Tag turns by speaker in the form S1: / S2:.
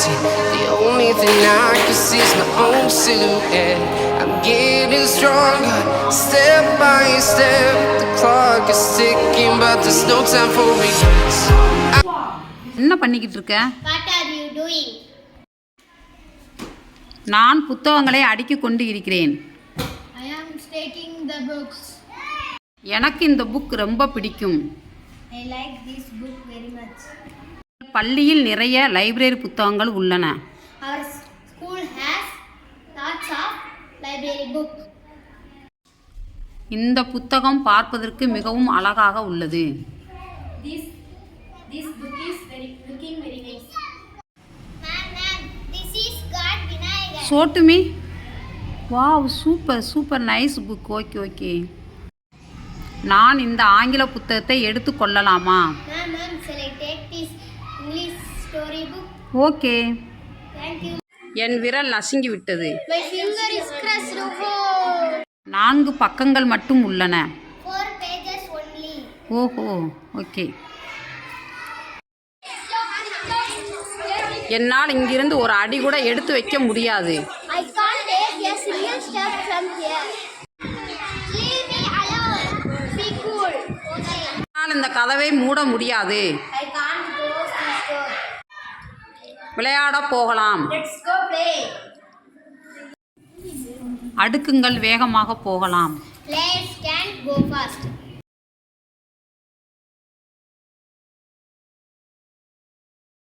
S1: see. The only thing I can see is my own silhouette. I'm getting stronger, step by step. The clock is ticking, but there's no time for regrets.
S2: என்ன பண்ணிக்கிட்டு இருக்க?
S3: What are you doing?
S2: நான் புத்தகங்களை அடுக்கிக் கொண்டு இருக்கிறேன்.
S3: I am stacking the books.
S2: எனக்கு இந்த புக் ரொம்ப பிடிக்கும்.
S3: I like this book very much.
S2: பள்ளியில் நிறைய லைப்ரரி புத்தகங்கள் உள்ளன.
S3: Our school has lots of library books.
S2: இந்த புத்தகம் பார்ப்பதற்கு மிகவும் அழகாக உள்ளது.
S3: This book is looking very nice. Ma'am, this is God Vinayagar.
S2: சோட்டுமி, wow, super nice book. Okay. நான் இந்த ஆங்கில புத்தகத்தை எடுத்துக்கொள்ளலாமா?
S3: Ma'am, shall I take this English story book?
S2: ஓகே.
S3: Thank you.
S2: என் விரல் நசுங்கி விட்டது.
S3: My finger is crushed.
S2: 4 பக்கங்கள் மட்டும் உள்ளன.
S3: 4 pages only.
S2: ஓஹோ, ஓகே. என்னால் இங்கிருந்து ஒரு அடி கூட எடுத்து வைக்க முடியாது.
S3: I can't take a single step from here. Leave me alone. Be cool. Okay.
S2: என்னால் இந்த கதவை மூட முடியாது.
S3: I can't close this door.
S2: விளையாட போகலாம்.
S3: Let's go play.
S2: அடுக்குங்கள், வேகமாக போகலாம்.
S3: Players can't go fast.